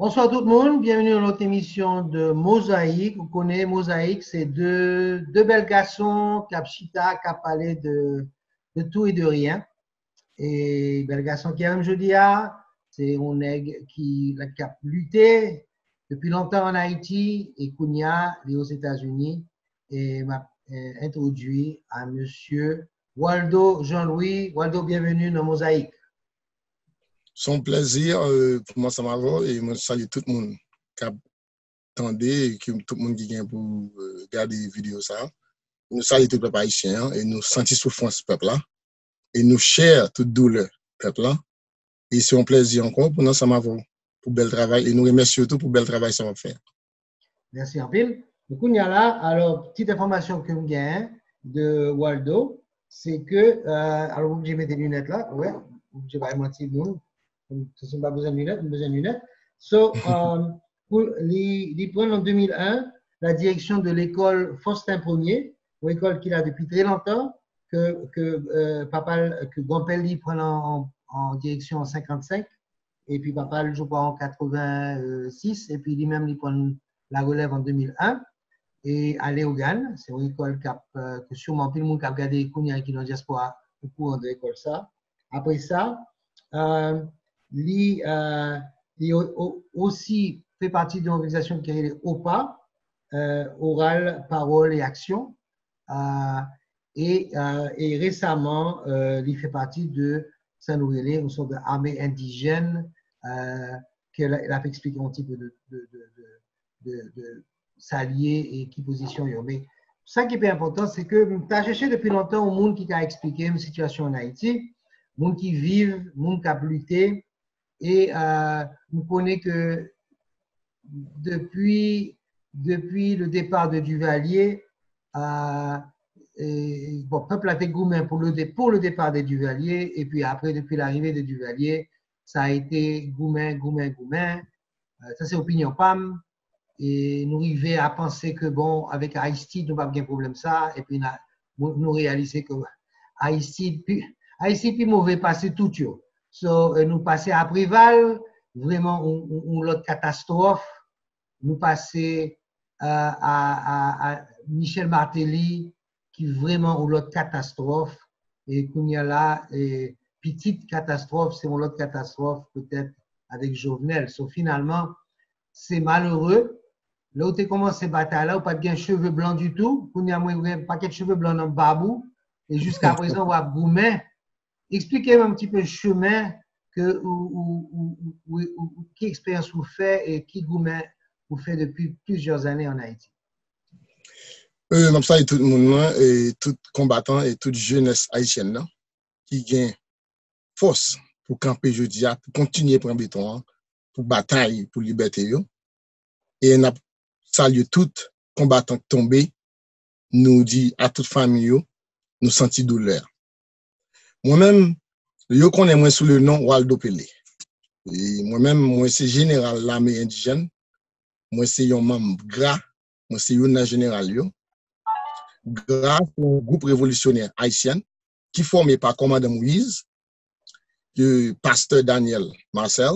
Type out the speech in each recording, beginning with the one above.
Bonsoir tout le monde, bienvenue dans notre émission de Mosaïque. Vous connaissez Mosaïque, c'est deux belles garçons qui ont parlé de tout et de rien. Et belles garçons qui aiment jeudi, c'est un nègre qui a lutté depuis longtemps en Haïti et Kounia est aux États-Unis et m'a introduit à monsieur Waldo Jean-Louis. Waldo, bienvenue dans Mosaïque. Son plaisir pour moi, ça m'a et je salue tout le monde qui attendait et tout le monde qui vient pour regarder les vidéos. Nous saluons tout le peuple haïtien et nous sentons souffrance peuple là et nous chers toute douleur peuple là. Et c'est un plaisir encore pour nous, ça m'a pour bel travail et nous remercions surtout pour bel travail que ça va faire. Merci en pile. Du coup, alors, petite information que vous gagnez de Waldo, c'est que, alors vous j'ai mis des lunettes là, ouais, je vais pas mentir, nous, n'avons pas besoin de lunettes, nous besoin de lunettes. So, pour les prendre en 2001, la direction de l'école Faustin Ier, une école qu'il a depuis très longtemps, que grand-père lui prend en direction en 55, et puis papa je crois en 86, et puis lui-même il prend la relève en 2001 et à Léogane, c'est une école que sûrement tout le monde qui a regardé Kounia qui est dans la diaspora au courant de l'école ça. Après ça, il aussi fait partie d'une organisation qui est OPA, Oral, Parole et Action. Et récemment, il fait partie de Saint-Louis, une sorte d'armée indigène qu'elle a expliqué un petit peu de s'allier et qui position. Mais ça qui est important, c'est que tu as cherché depuis longtemps au monde qui t'a expliqué une situation en Haïti, monde qui vivent, monde qui a lutté, et nous connaissons que depuis le départ de Duvalier, bon, peuple a été gourmand pour le départ de Duvalier, et puis après, depuis l'arrivée de Duvalier, ça a été gourmand. Ça, c'est opinion PAM. Et nous arrivons à penser que, bon, avec Haïti, nous n'avons pas de problème ça. Et puis, nous réalisons que Haïti, plus mauvais passé tout. So, nous passons à Préval, vraiment, l'autre catastrophe. Nous passons à Michel Martelly, qui vraiment l'autre catastrophe. Et qu'on y a là, petite catastrophe, c'est l'autre catastrophe, peut-être avec Jovenel. So, finalement, c'est malheureux. Là où tu as commencé cette bataille-là, où pas de cheveux blancs du tout, il y a un paquet de cheveux blancs dans le babou, et jusqu'à présent, on va goumer. Expliquez-moi un petit peu le chemin qui expérience vous fait et qui goumet vous fait depuis plusieurs années en Haïti. Comme ça, et tout le monde, et tout combattant et toute jeunesse haïtienne là, qui gagne force pour camper jeudi, pour continuer à prendre béton, pour bataille pour liberté. Et on a salué tout combattant tombé, nous dit à toute famille, nous sentons douleur. Moi-même, je connais moi sous le nom Waldo Pelé. Et moi-même, moi c'est général l'armée indigène. Moi c'est un membre GRA. Moi c'est un général. GRA, c'est un groupe révolutionnaire haïtien qui est formé par commandant Moïse, le pasteur Daniel Marcel,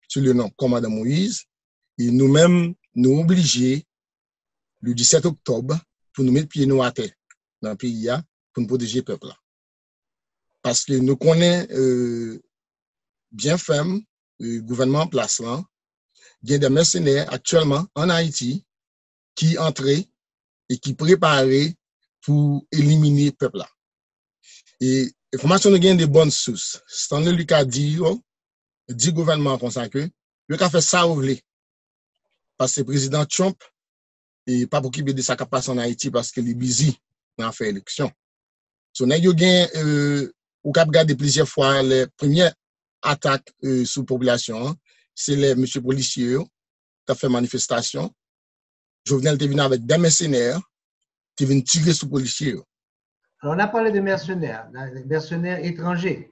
sous le nom commandant Moïse. Et nous-mêmes, nous obligés, le 17 octobre, pour nous mettre pieds nous à terre dans le pays, pour nous protéger le peuple. Parce que nous connaissons bien ferme le gouvernement en place là, il y a des mercenaires actuellement en Haïti qui entrent et qui préparent pour éliminer le peuple là. Et l'information nous gagne des bonnes sources. Stanley Lucas dit gouvernement comme ça que il a fait ça au voulez. Parce que le président Trump et pas pour qu'il de sa capacité en Haïti parce qu'il est busy dans faire élection. So n'a yo gain ou cap garder plusieurs fois les premières attaques sur population, c'est les monsieur policiers qui a fait manifestation. Jovenel était venu avec des mercenaires qui viennent tirer sur les policiers. Alors on a parlé de mercenaires étrangers.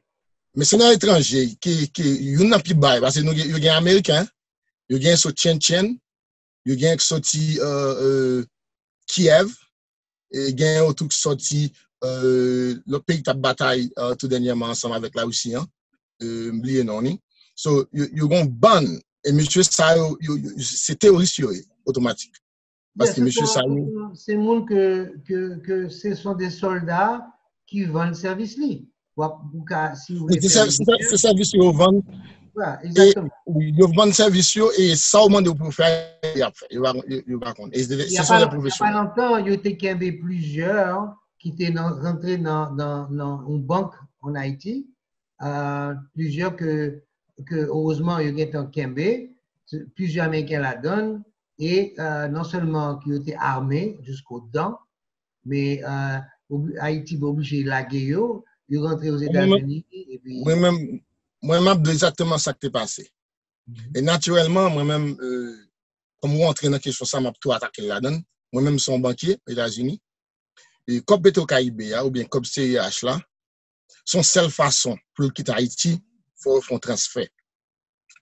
Mercenaires étrangers qui yon n'a plus bail parce que nous yo gain américain, yo gain sur Tchétchène, yo gain sorti Kiev et gain autre sorti le pays qui a bataille tout dernièrement ensemble avec la Russie, oublié non ni. So you gon ban Et monsieur ça, c'est terroriste automatique. Parce que monsieur ça. C'est monde que ce sont des soldats qui vendent service li. Si vous voulez faire c'est service qu'ils vendent. Voilà, exactement. Et ils vendent service et ça au moins de pour faire il va compte. Et ce sont des professionnels. Il y a pas longtemps, il y a eu plusieurs qui étaient rentrés dans une banque en Haïti. Plusieurs que heureusement il y a eu un Kembe, plusieurs Américains la donnent et non seulement qui ont été armés jusqu'aux dents, mais Haïti est obligé de la guerre, ils rentrent aux États-Unis et puis. Moi-même, exactement ça qui t'est passé. Et naturellement, moi-même, comme vous entrez dans la question, ça m'a tout attaqué là-dedans. Moi-même, je suis banquier aux États-Unis. Et comme Petro-Caribéa ou bien comme CIH là, son seule façon pour quitter Haïti, il faut faire un transfert.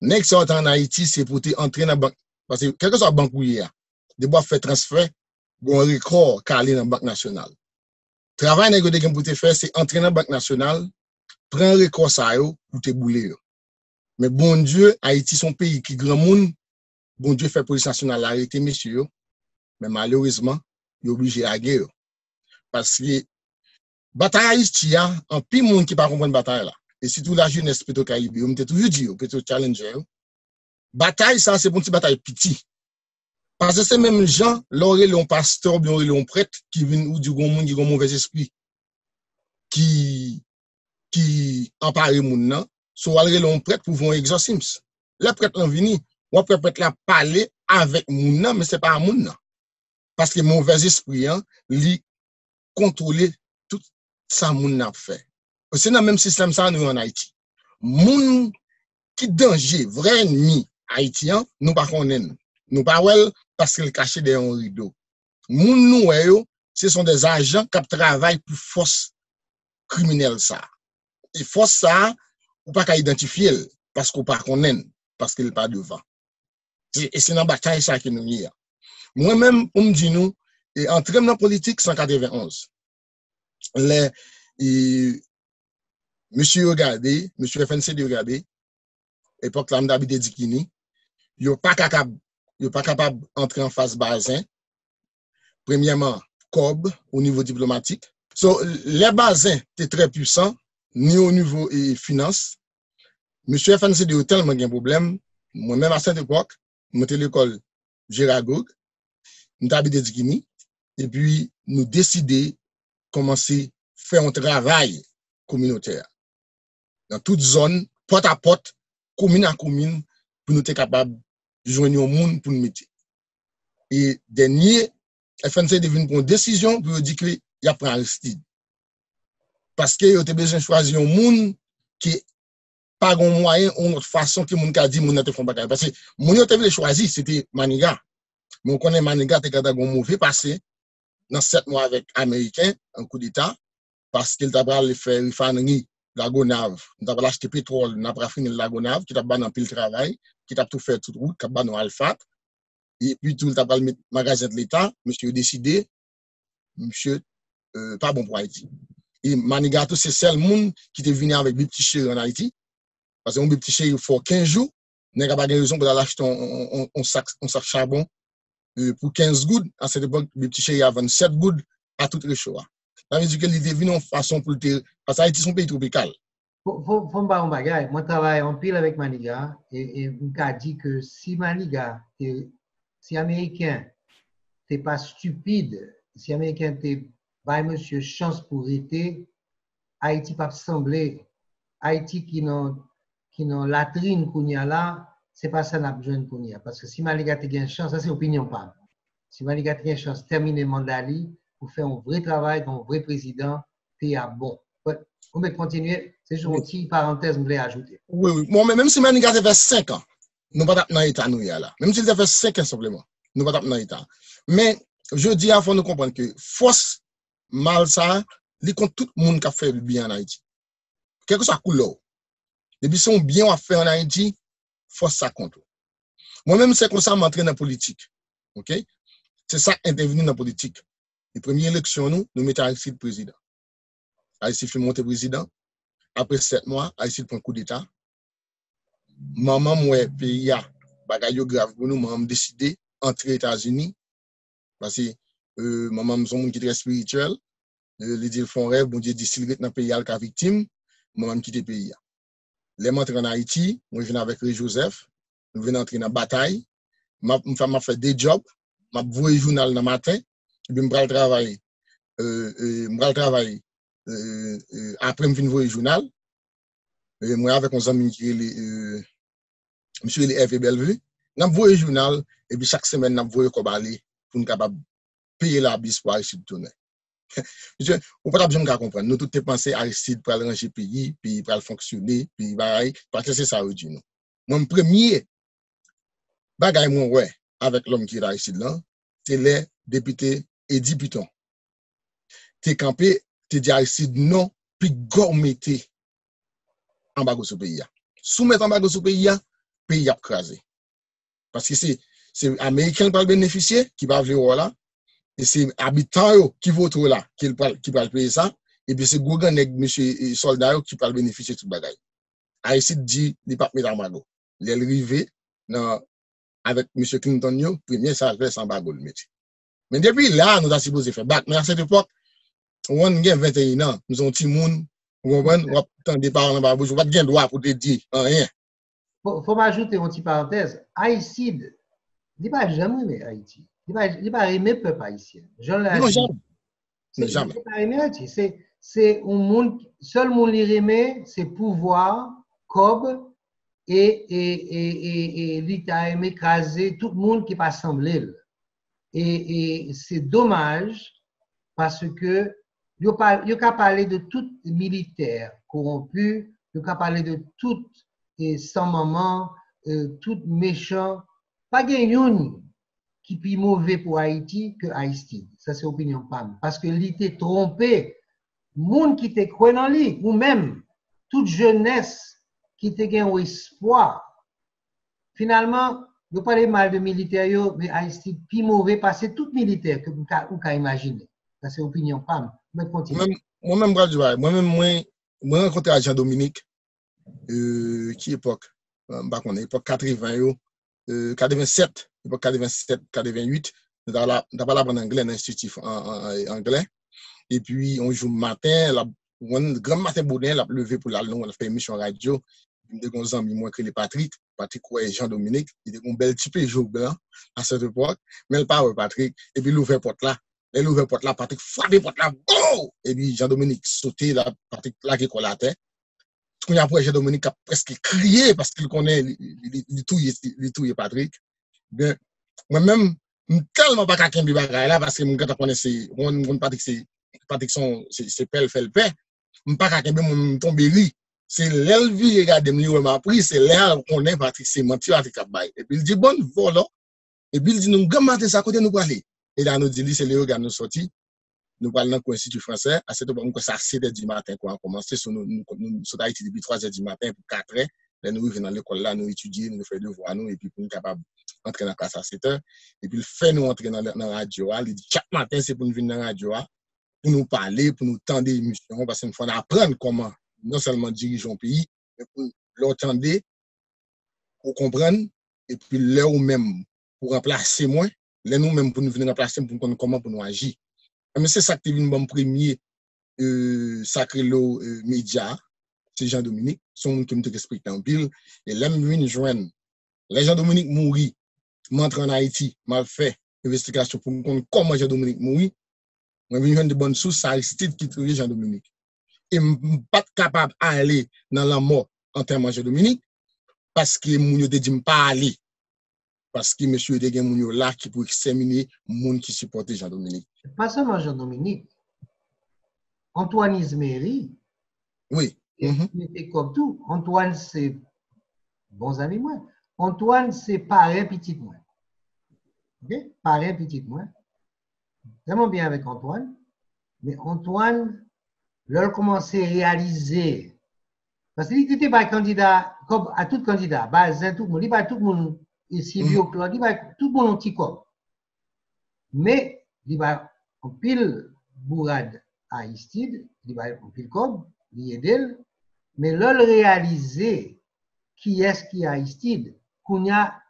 Nèg qui sont en Haïti, c'est pour entrer dans la banque. Parce que quelle que soit la banque où il y a, de boire faire transfert, bon record calé dans la banque nationale. Travail nèg de pour te faire, c'est entrer dans la banque nationale, prendre record ça yo pour te bouler. Mais bon Dieu, Haïti son pays qui grand monde, bon Dieu fait police nationale arrêter messieurs, mais malheureusement, il est obligé à guerre. Parce que bataille Haïti a un pile monde qui pas comprendre bataille là. Et surtout la jeunesse Petro-Caribé, on t'a toujours dit, Petro Challenger. Bataille ça c'est pour une petite bataille petit. Parce que c'est même gens, l'oré un pasteur, bien un prêtre qui vient ou du grand monde qui a un mauvais esprit qui empare moun nan, so alre l'on prêtre pour voir exorcisme. Le prêtre en vini, ou prêtre la parler avec moun nan, mais c'est pas moun nan. Parce que mauvais esprit hein, li contrôler tout ça moun nan fait. C'est dans même système ça nous en Haïti. Moun qui danger, vrai ennemi haïtien, nous pas connaître. Nous pas wel parce qu'il caché derrière un rideau. Moun nou yo, ce sont des agents qui travaillent pour force criminelle ça. Et force ça, ou pas qu'à identifier parce qu'on pas connaît, parce qu'il pas devant. Et c'est dans la bataille ça qui nous y a. Moi-même, on me dit nous, et entré dans la politique 191. Monsieur regardé, monsieur FNCD regardé, époque là m'habité Dikini, yo pas capable d'entrer en face Bazin. Premièrement, COB au niveau diplomatique. So, les Bazins étaient très puissants, ni au niveau et finance. Monsieur FNCD a tellement de problème. Moi-même à cette époque, monté l'école Gérard Gog, nous habité Dikini, et puis nous décidé commencer à faire un travail communautaire dans toute zone, porte à porte, commune à commune, pour nous être capables de joindre au monde pour nous mettre. Et dernier, FNCD devine prendre une décision pour dire qu'il y a pris Aristide. Parce qu'il y a besoin de choisir un monde qui pas un moyen ou une autre façon que moun ka dit moun te font bataille. Parce que moun yo te voulait choisir, c'était Maniga. Mais on connaît Maniga te gada gon mauvais passé dans 7 mois avec Américain, un coup d'état, parce qu'il t'a pas faire refinerie la Gonave, t'a pas acheter pétrole, n'a pas fini la Gonave, qui t'a pas dans pile travail, qui t'a tout fait toute route, qui t'a dans Alpha. Et puis tout t'a pas mettre magasin de l'État, monsieur a décidé, monsieur pas bon pour Haïti. Et Maniga tout c'est seul monde qui était venu avec des petits chéris en Haïti. Parce que mon petit chéri, il faut 15 jours, n'a pas de raison pour aller acheter un sac charbon pour 15 gouttes. À cette époque, le petit chéri a 27 gouttes à tout le choix. Ça veut dire qu'il est venu en façon pour le. Parce que Haïti, c'est un pays tropical. Faut me un bagage. Moi, je travaille en pile avec Maniga et on a dit que si Maniga, si Américain, t'es pas stupide, si Américain, t'es pas monsieur chance pour été, Haïti pas sembler, Haïti qui n'ont latrine qu'on y a là, c'est pas ça n'a besoin qu'on y a. Parce que si Maniga a une chance, ça c'est opinion pas. Si Maniga a une chance de terminer le mandat pour faire un vrai travail, un vrai président, t'es à bon. On va continuer. C'est juste une petite parenthèse que je voulais ajouter. Oui, oui. Bon, mais même si Maniga a fait 5 ans, nous ne sommes pas dans l'état nous là. Même s'il a fait 5 ans simplement, nous ne sommes pas dans l'état. Mais je dis il faut nous comprendre que force mal ça, il compte tout le monde qui a fait le bien en Haïti. Quelle que soit la couleur. Depuis son bien à faire en Haïti, force ça compte. Moi-même, c'est comme ça que m'entraîne dans la politique. OK? C'est ça intervenir dans la politique. Les premières élections, nous mettons Aristide président. Aristide fait monter président. Après 7 mois, Aristide prend coup d'État. Maman, moi, pays bagay yo grave pour nous, maman décidé entrer aux États-Unis parce que maman son monde qui très spirituel, les dit font rêve, bon Dieu dit s'il est dans pays al ka victime, maman quitter pays. Les m'entrer en Haïti, moi je viens avec Joseph, nous venons entrer dans bataille, m'a fait des jobs, m'a voyé journal dans matin, et puis m'pral travailler. M'pral travailler après m'vinn voyer journal. Moi avec un ami qui est monsieur les F Bellevue, n'a voyé journal et puis chaque semaine n'a voyé comme aller pour nous capable payer la bis pour Aristide tourner. Monsieur, on peut pas bien comprendre. Nous tout est pensé Aristide pour ranger pays, puis pour fonctionner, puis pareil, parce que c'est ça au dit nous. Mon premier bagay moi ouais avec l'homme qui est Aristide là, c'est les députés Edi Piton. T'es campé, t'es dit Aristide non, puis gourmeté embargo sur pays. Soumettre embargo sur pays a crasé. Parce que c'est américain qui va bénéficier, qui va venir là, et c'est habitants qui votent là, qui va payer ça, et puis c'est gouvernement monsieur soldat qui va bénéficier de tout bagay. Aristide dit il pas mettre embargo. Il est arrivé avec monsieur Clinton premier ça fait sans embargo le métier. Mais depuis là nous avons supposé faire back, mais à cette époque on a 21 ans, nous sommes petits monde, vous comprenez, on attend des parents dans bouche, on pas de droit pour te dire rien. Faut m'ajouter une petite parenthèse. Aristide, il n'a pas jamais aimé Haïti. Il n'a pas aimé le peuple haïtien. Non, jamais. C'est pas aimé Haïti. C'est un monde, seul monde qui aimé, c'est pouvoir, cob, et l'État a aimé écraser tout le monde qui pas semblé. Et c'est dommage parce que il n'y a parlé de tout militaire corrompu, il n'y a parlé de tout sans maman, tout méchant. Pas de qui est plus mauvais pour Haïti que Haïti. Ça, c'est opinion PAM. Parce que l'ité trompé, monde qui te croit dans lui, ou même toute jeunesse qui te gagne au espoir. Finalement, ne pas parler mal de militaires, mais Haïti est plus mauvais parce que tout militaire que vous pouvez imaginer. Ça, c'est opinion PAM. Moi-même, moi rencontré à Jean-Dominique, qui époque, époque 80, 87, époque 87, 88, nous avons parlé en anglais, dans l'institut en anglais. Et puis, on joue le matin, un grand matin boudin, la levé pour la longue, on a fait une émission radio. Il y a des amis, moi, que Patrick ouais, Jean-Dominique, il était un bel type jour blanc à cette époque, mais il parle Patrick, et puis il ouvre la porte là. Il ouvre la porte là, Patrick frappe la porte là, oh! Et puis Jean-Dominique sautait là, Patrick là qui colle la tête. Tout après, Jean-Dominique a presque crié parce qu'il connaît, il touille Patrick. Bien, moi-même, tellement pas qu'à Kembi bagay là, parce que mon gars connaissait, mon Patrick c'est pelle, fait le paix. Pas qu'à Kembi, mon tombéri. C'est l'elvi regarde me m'a pris, c'est là qu'on est Patrick, c'est menti Patrick Abay. Et puis il dit bon, voilà. Et puis il dit nous gammater ça côté nous parler. Et là nous dit c'est les regards nous sorti. Nous parlons dans l'Institut français, à cette époque, c'est à 7h du matin qu'on a commencé, nous sommes Haïti depuis 3h du matin pour 4h. Là, nous venons dans l'école là, nous étudions, nous faisons devoirs, nous, et puis pour nous capables d'entrer dans la classe à 7h. Et puis, il fait nous entrer dans la radio. Il dit chaque matin, c'est pour nous venir dans la radio, pour nous parler, pour nous tendre des émissions, parce qu'il faut apprendre comment, non seulement diriger un pays, mais pour l'entendre, pour comprendre, et puis là où même, pour remplacer moi, là nous-mêmes, pour nous venir remplacer, pour comprendre comment pour nous agir. Mais c'est ça qui est mon premier sacré lot média, c'est Jean-Dominique, son qui me respecte en pile. Et là, je joindre. Là, Jean-Dominique mourit, m'entre en Haïti, m'a fait investigation pour comprendre comment Jean-Dominique mourit. Je viens de bonnes sources, c'est Aristide qui trouve Jean-Dominique. Et je ne suis pas capable d'aller dans la mort en termes de Jean-Dominique parce que je ne dis pas aller. Parce que monsieur de Gemounio là qui pour examiner monde qui supporte Jean-Dominique. Pas seulement Jean-Dominique. Antoine Isméry. Oui. Il était comme tout. Antoine, c'est bons amis moi. Antoine, c'est parrain petit moi. OK? Parrain petit moi. Vraiment bien avec Antoine. Mais Antoine, leur commençait à réaliser. Parce qu'il était pas candidat, comme à tout candidat, Bazin, tout le monde, il va tout le monde. Et Silvio Claude, il va tout le monde un petit corps. Mais il va en pile bourrade à Aristide, il va en pile corps, il aide, mais là, le réaliser qui est-ce qui a Aristide, Kounia,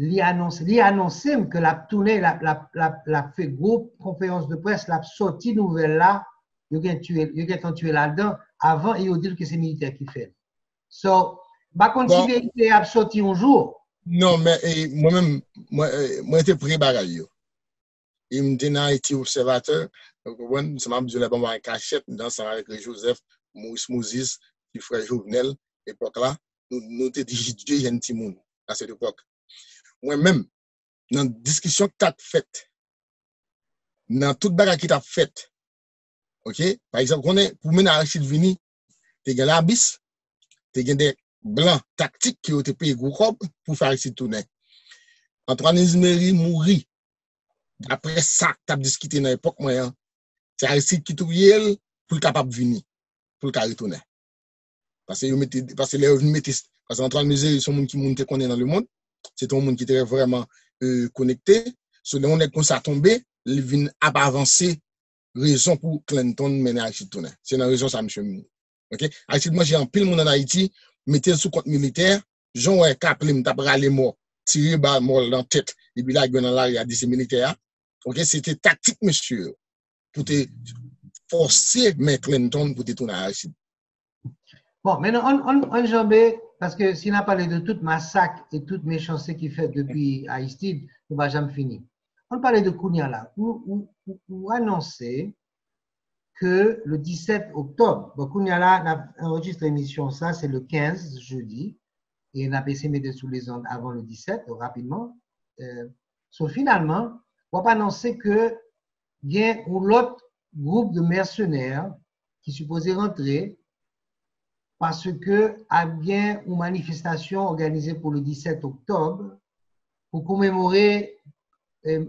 li annoncé que la tournée, la fait groupe conférence de presse, la sortie nouvelle là, il y a tué là-dedans avant et il dit que c'est militaire qui fait. So, par contre, si vérité a sorti un jour. Non, mais moi-même, moi, j'étais prêt à yo. Et m'étais dans Haïti observateur. Donc, ça m'a dit que je cachette dans ça avec Joseph, Maurice Moses, qui frère Jovenel, époque là, nous étions des jeunes petits monde à cette époque. Moi-même, dans la discussion que tu as faite, dans toute bagarre qui t'a faite, ok? Par exemple, pour mener à Archide Vini, tu as l'abis, tu as des blancs tactiques qui ont été payés gros pour faire Archide tourner. Antoine Ismeri mourit. Après ça, tu as discuté dans l'époque moyen. C'est Archide qui touille pour le capable de venir, pour le retourner. Parce que les revenus métis, parce qu'Antoine Ismeri, c'est un monde qui monte connaît dans le monde. C'est un monde qui était vraiment connecté. Sur on est comme ça tombé, il vient à avancer. Raison pour Clinton mener Archide tourner. C'est une raison ça, monsieur. Ok? Archide, moi, j'ai un pile monde en Haïti, mettez sous compte militaire, Jean ouais, Kaplim, m't'a les morts, tiré bas mort dans la tête, et puis là, il y a dans l'arrière, des militaires. Ok? C'était tactique, monsieur, pour te forcer, mais Clinton pour te tourner à Archide. Bon, maintenant, on jambé, parce que s'il a parlé de tout massacre et toute méchanceté qu'il fait depuis Aristide, on va jamais finir. On parlait de Kounia là, où annoncer que le 17 octobre, bon, Kounia là, on enregistre l'émission, ça c'est le 15 jeudi, et on a essayé de mettre sous les ondes avant le 17, rapidement. Finalement, on va annoncer que il y a un autre groupe de mercenaires qui supposait rentrer parce que a bien une manifestation organisée pour le 17 octobre pour commémorer le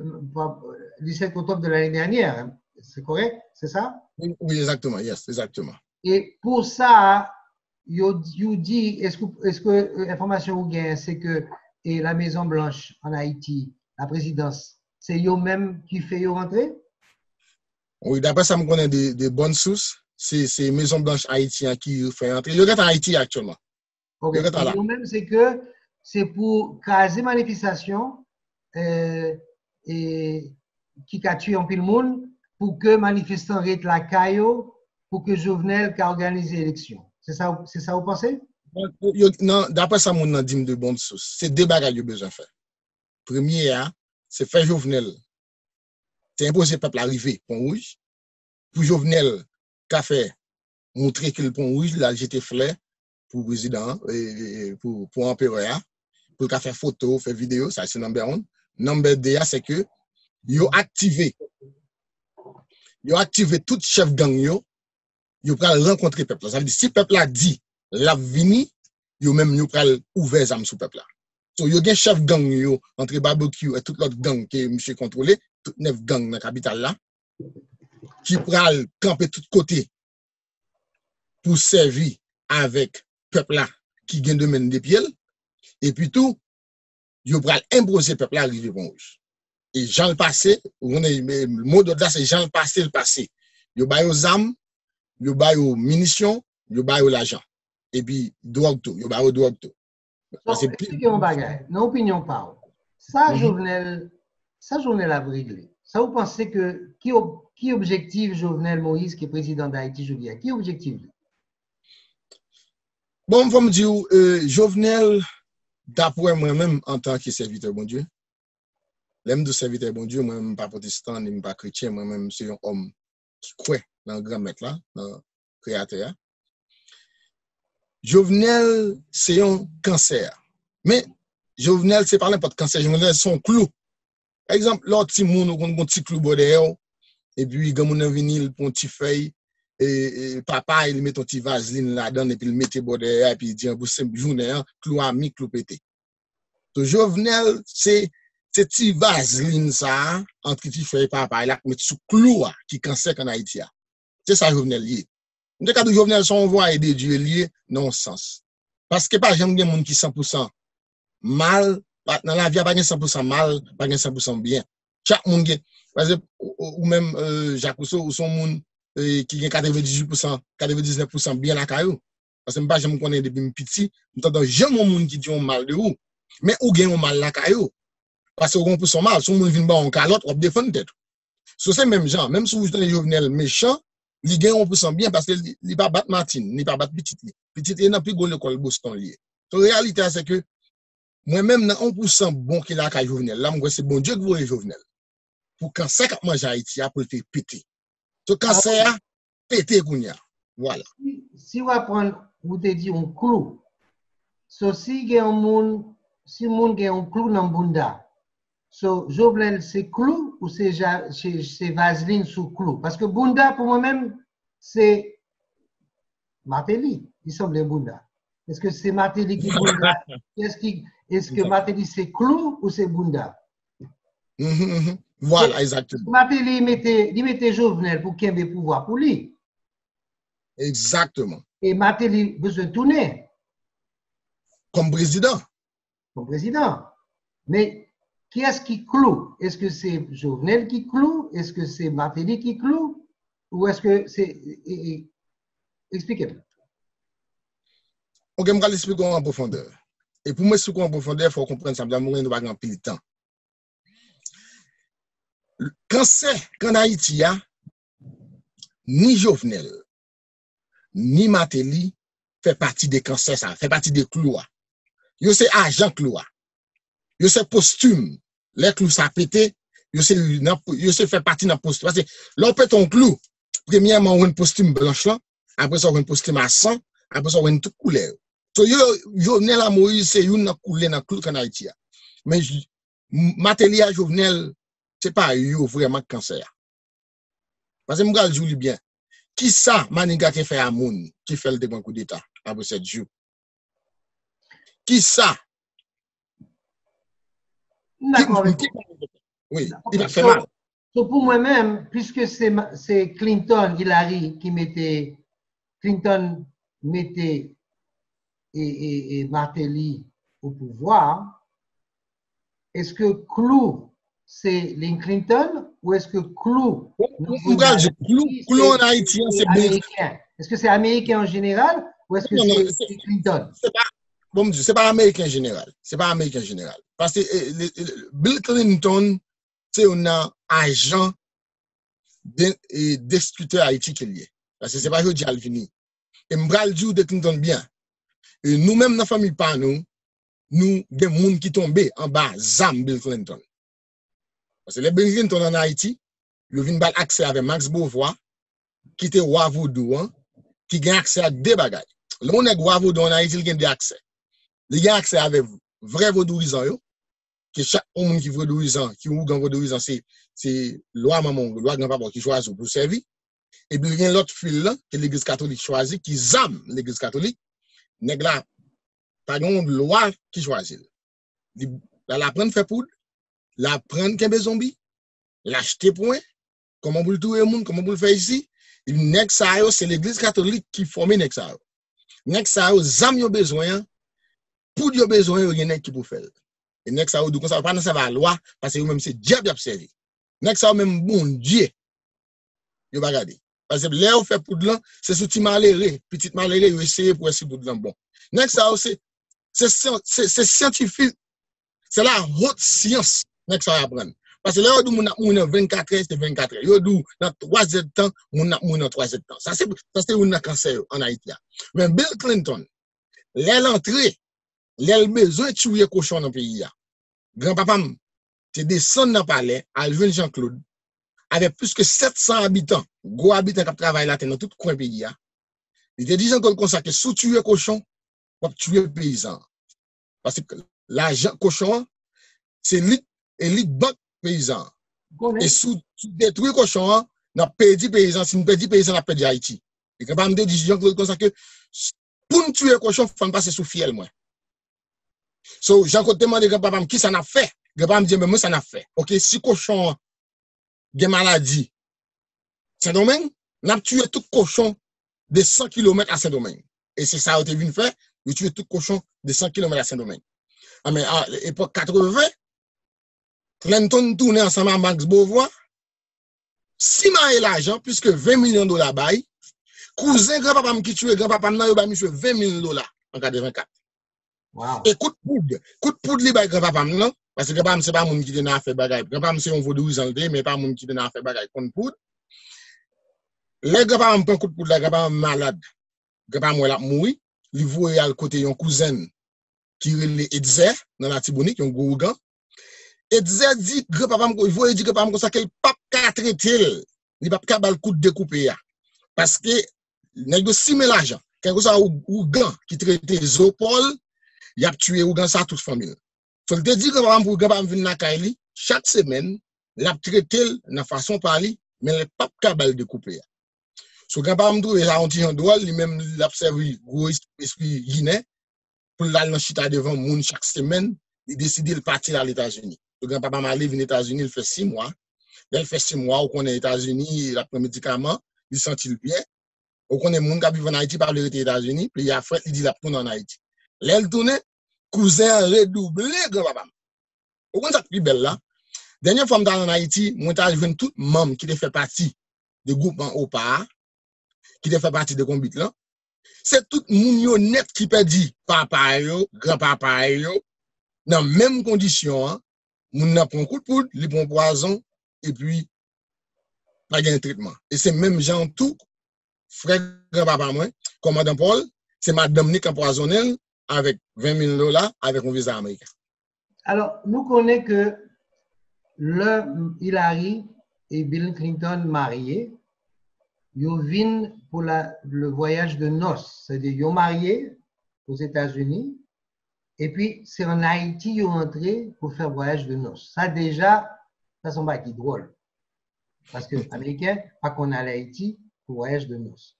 17 octobre de l'année dernière. C'est correct? C'est ça? Oui, exactement. Yes, exactement. Et pour ça, you dit, est-ce que l'information que vous avez, c'est que la Maison Blanche en Haïti, la présidence, c'est eux-mêmes qui fait rentrer? Oui, d'après ça, je connais des bonnes sources. C'est Maison Blanche haïtien qui fait rentrer. Il est en Haïti actuellement. Ok. Eux-mêmes, c'est que c'est pour caser manifestation et qui a tué un peu le monde pour que manifestants arrêtent la caillou pour que Jovenel a organisé l'élection. C'est ça vous pensez? Non, d'après ça, mon a dit de bonnes sources. C'est deux bagages que besoin de faire. Premier, c'est faire Jovenel. C'est imposer le peuple à arriver Pont Rouge. Pour Jovenel, qu'a fait montrer que le Pont Rouge, là, j'étais fleur pour le président, pour l'empereur, pour qu'a fait photo, faire vidéo, ça c'est number 1. Number 2, c'est que ils ont activé tout chef gang, ils ont rencontrer le peuple. Ça veut dire si le peuple a dit, la vini, ils ont même ouvert les armes sur le peuple. So, il y a un chef gang entre barbecue et tout l'autre gang qui est monsieur contrôlé, tout 9 gangs dans la capitale là, qui pral camper tout côté pour servir avec peuple là qui gagne domaine des pieds et puis tout il pral imposer peuple là arriver Pont Rouge. Et Jean le passé, le mot de là c'est Jean le passé. Yo bay aux armes, yo bay aux munitions, yo bay aux l'argent. Et puis drogue tout, yo bay aux drogue tout. Expliquez-moi bagay, non opinion pas. Ça Jovenel a réglé. Ça vous pensez que qui objective Jovenel Moïse qui est président d'Haïti aujourd'hui? Qui objective? Bon, je me dire, Jovenel, d'après moi-même, en tant que serviteur bon Dieu, l'aime de serviteur bon Dieu, moi-même pas protestant, ni pas chrétien, moi-même c'est un homme qui croit dans le grand maître là, dans le créateur. Jovenel, c'est un cancer. Mais Jovenel, c'est pas n'importe cancer, Jovenel, c'est un clou. Par exemple, l'autre petit monde, on a un petit clou bordeaux, et puis il y a un vinyle pour un petit feuille, et papa, il met un petit vaseline là-dedans, et puis il met des bordeaux, et puis il dit, pour cette journée, clou ami, clou pété. Donc, Jovenel, c'est petit vaseline ça, entre petit feuille papa, il a mis sous clou qui cancer en Haïti. C'est ça, Jovenel lié. Dans le cas de Jovenel, son voix et de Dieu lié, non sens. Parce que pas jamais des gens qui 100% mal, dans la vie, pas 100% mal, pas 100% bien. Chaque monde, par exemple, ou même Jacques Rousseau, ou son monde qui a 98%, 99% bien la caillou. Parce que je ne connais depuis petit, je n'entends jamais un monde qui dit mal de où. Mais où gagne mal la caillou. Parce qu'on peut son mal, si on vient en calotte, on défend tête. So c'est même gens, même si vous êtes Jovenel méchant, il gagne on peut s'en bien parce que il pas battre Martine, il pas battre petite. Petite est dans plus gros l'école Boston lié. La réalité c'est que moi-même dans 1% bon qu'il a qu'à Jovenel. Là moi c'est bon Dieu que vous voyez Jovenel. Pour cancer qui mange Haïti pour te péter. Ce cancer péter kounya. Voilà. Si vous apprenez, vous te dit un clou. So si il y a un monde, si monde a un clou dans bunda. So Jovenel c'est clou ou c'est vaseline sous clou parce que bunda pour moi-même c'est Martelly, il semble bunda. Est-ce que c'est Martelly qui bunda? Est-ce que Martelly c'est clou ou c'est bunda? Voilà, exactement. Martelly mettait Jovenel pour qu'il y ait pouvoir pour lui. Exactement. Et Martelly besoin de tourner. Comme président. Comme président. Mais qui est-ce qui cloue? Est-ce que c'est Jovenel qui cloue? Est-ce que c'est Martelly qui cloue? Ou est-ce que c'est... Expliquez-moi. Ok, je vais l'expliquer en profondeur. Et pour m'expliquer en profondeur, il faut comprendre ça. Je ne vais pas avoir de temps. Quand Haïti a, ni Jovenel, ni Martelly fait partie des cancers, ça fait partie des clous. Yo c'est agent clou. Yo c'est posthume. Les clous ça pété, yo c'est fait partie dans posthume. Parce que l'on pète ton clou, premièrement on a une posthume blanche là, après ça on a une posthume à sang, après ça on a une toute couleur. So yo Jovenel à Moïse c'est une couleur dans clou en Haïti. Mais Martelly à Jovenel c'est pas yo vraiment cancer. Parce que m'gal joue bien. Qui ça Maniga qui fait à moun qui fait le grand coup d'état après 7 jours. Qui ça? D'accord. Oui, il a fait mal. So pour moi-même, puisque c'est Clinton, Hillary qui mettait, Clinton mettait et Martelly au pouvoir, est-ce que Clou, c'est Lynn Clinton ou est-ce que Clou, Clou en Haïti, c'est américain? Est-ce que c'est américain en général ou est-ce que c'est Clinton? Bon Dieu, c'est pas américain général. C'est pas américain général. Parce que Bill Clinton, c'est un agent destructeur Haïti qui est lié. Parce que c'est pas Jody Alvini. Et m'bral dit de Clinton bien. Et nous-mêmes, dans la famille, pas nous, des gens qui tombent en bas, zam Bill Clinton. Parce que les Bill Clinton en Haïti, le vin bal accès avec Max Beauvoir, qui était roi vaudou, qui gagne accès à des bagages. Le monde est roi vaudou en Haïti, il gagne des accès. Il a accès avec vrai vaudouisant, que chaque monde qui vaudouisant, qui ou gang vaudouisant, c'est loi maman, loi grand-papa qui choisit pour servir. Et puis il y a l'autre fil là, que l'église catholique choisit, qui zame l'église catholique. Nèg là, pas une loi qui choisit. La prendre fait poudre, la prendre qu'un zombie, l'acheter point, comment vous le tuer le monde, comment vous le faire ici. Et nèg ça c'est l'église catholique qui forme nèg ça. Nèg ça zame yo besoin. Pour yo besoin yo gen qui pour faire. Et nèg ça ou ça pas dans sa loi parce que même c'est diable a servi. Nèg ça même bon Dieu. Yo va regarder. Parce que là on fait poudre là, c'est sous petit malheureux, petite malheureux yo essayer pour essayer poudre là bon. Nèg ça c'est scientifique. C'est la haute science nèg ça apprendre. Parce que là on moun 24 heures, c'est 24 heures. Yo dou dans 3 heures de temps, moun dans 3 heures de temps. Ça c'est un cancer en Haïti. Mais Bill Clinton, l'entrée les besoin de tuer cochon dans le pays. Grand-papa, tu descends dans le palais, à Jean-Claude, avec plus que 700 habitants, gros habitants qui travaillent là dans tout le coin pays. Il te dit Jean-Claude comme ça que sous tuer cochon, ou tuer paysan. Parce que l'argent cochon, c'est l'élite banque paysan. Et sous détruire cochon, on a perdu paysan. Si on perd paysan, on a perdu Haïti. Et quand on dit Jean-Claude comme ça que pour nous tuer cochon, il faut passer sous fiel, moi. So, Jean-Claude demande grand-papa qui ça n'a fait. Grand-papa me dit, mais moi ça n'a fait. Ok, si cochon a maladie, Saint-Domingue, n'a tué tout cochon de 100 km à Saint-Domingue. Et c'est ça que tu viens faire, tu tuer tout cochon de 100 km à Saint-Domingue. Ah, mais à l'époque 80, Clinton tournait ensemble avec Max Beauvoir. Si m'a l'argent, puisque 20 millions de dollars bail, cousin grand-papa qui tue grand-papa n'a eu 20 millions de dollars en 84. Wow. Et coup de poudre li bay grand-papa non, Parce que grand-papa, c'est pas moun qui te n'a fait bagay. Grand-papa, c'est un vaudouisant, mais pas moun qui te n'a fait bagay contre poudre. Les grand-papa prend coup de poudre, les grand-papa malade. Grand-papa moi l'a mouri, il voit à côté un cousin qui relè Edzer dans la Tibonite, un gros gant. Edzer dit grand-papa il voit dit grand-papa comme ça qu'il pas ka traiter, il pas ka bal coup de découper parce que nèg yo simé l'argent. Quelque ça ou gant qui traiter Zopol, il a tué ou gant ça toute famille. Faut te dire que pour grand-papa venir na Kaili, chaque semaine, il a traité de façon parler, mais il pas ka bal découper. So grand-papa me trouve ça un petit drôle, lui même l'observe gros esprit guinéen pour aller dans chita devant moun chaque semaine, il décide de partir à l'États-Unis. So grand-papa m'a allé aux États-Unis, il fait 6 mois. Il fait 6 mois, on connaît les États-Unis, il a pris médicaments, il sentit bien. On connaît moun qui vivent en Haïti par les États-Unis, puis il a fait il dit la tourne en Haïti. Là il tourne, cousin redoublé grand-papa. On connaît ça plus belle là. Dernière fois dans en Haïti, moi t'ai vu tout membre qui fait partie du groupement OPA, qui fait partie de combat là. C'est tout moun yo net qui perdi papa yo, grand-papa yo dans même condition hein, moun n'a prend coup de poudre, li prend poison et puis pas gain traitement. Et c'est même gens tout frère grand-papa moi, commandant Paul, c'est madame Nick empoisonné avec $20,000 avec un visa américain. Alors, nous connaissons que Hillary et Bill Clinton mariés, ils viennent pour le voyage de noces. C'est-à-dire, ils ont marié aux États-Unis et puis c'est en Haïti qu'ils ont entré pour faire voyage de noces. Ça déjà, ça semble qui drôle. Parce que les Américains, pas qu'on a à Haïti pour voyage de noces.